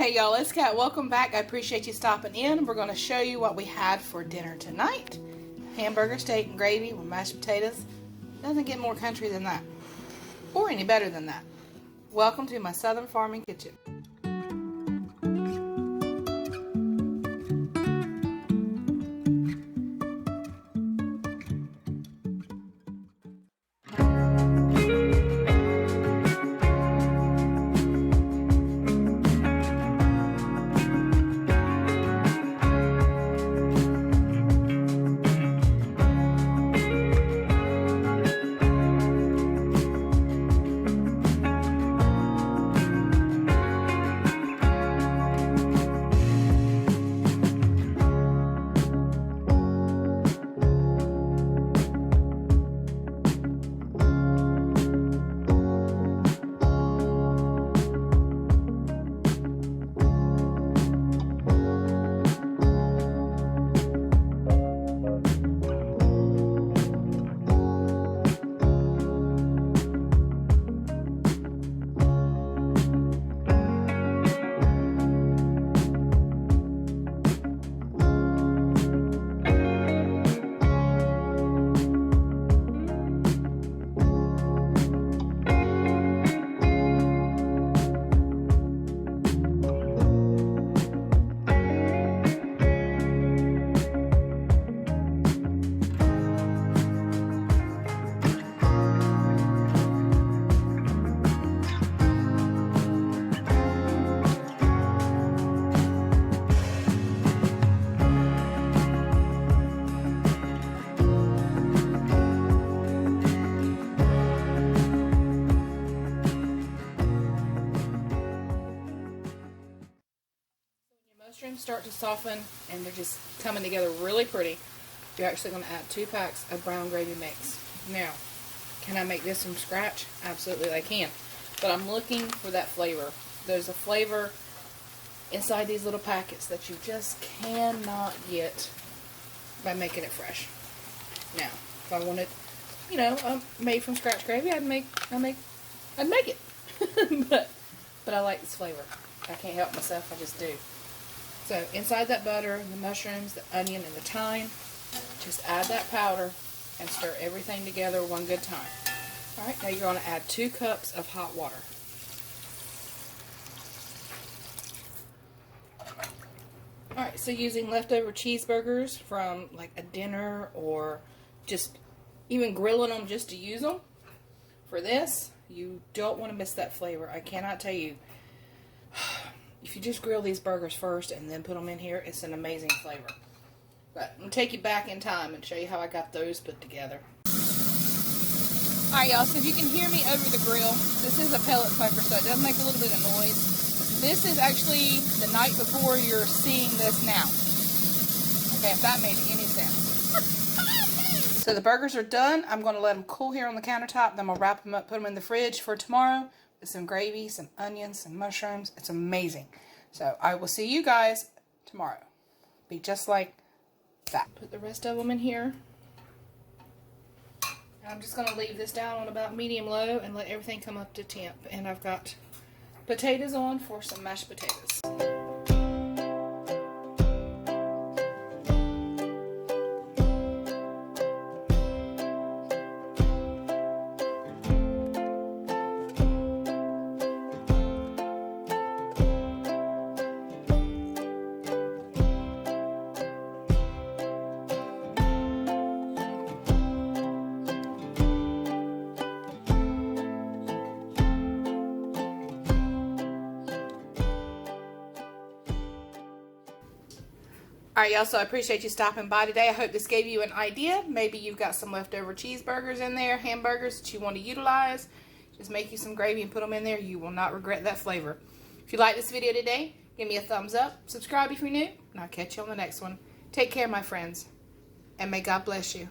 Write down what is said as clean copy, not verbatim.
Hey y'all, it's Kat. Welcome back. I appreciate you stopping in. We're going to show you what we had for dinner tonight. Hamburger steak and gravy with mashed potatoes. Doesn't get more country than that. Or any better than that. Welcome to my Southern Farming Kitchen. Mushrooms start to soften and they're just coming together really pretty. You're actually going to add 2 packs of brown gravy mix. Now, can I make this from scratch? Absolutely I can. But I'm looking for that flavor. There's a flavor inside these little packets that you just cannot get by making it fresh. Now, if I wanted, made from scratch gravy, I'd make it. but I like this flavor. I can't help myself, I just do. So inside that butter, the mushrooms, the onion, and the thyme, just add that powder and stir everything together one good time. Alright, now you're going to add 2 cups of hot water. Alright, so using leftover cheeseburgers from like a dinner or just even grilling them just to use them, for this, you don't want to miss that flavor. I cannot tell you. If you just grill these burgers first and then put them in here, it's an amazing flavor. But I'm going to take you back in time and show you how I got those put together. Alright y'all, so if you can hear me over the grill, this is a pellet cooker, so it does make a little bit of noise. This is actually the night before you're seeing this now. Okay, if that made any sense. So the burgers are done. I'm going to let them cool here on the countertop. Then I'm going to wrap them up, put them in the fridge for tomorrow. With some gravy, some onions, some mushrooms. It's amazing. So I will see you guys tomorrow. Be just like that. Put the rest of them in here. I'm just going to leave this down on about medium-low and let everything come up to temp. And I've got potatoes on for some mashed potatoes. Alright y'all, so I appreciate you stopping by today. I hope this gave you an idea. Maybe you've got some leftover cheeseburgers in there, hamburgers that you want to utilize. Just make you some gravy and put them in there. You will not regret that flavor. If you like this video today, give me a thumbs up. Subscribe if you're new, and I'll catch you on the next one. Take care, my friends, and may God bless you.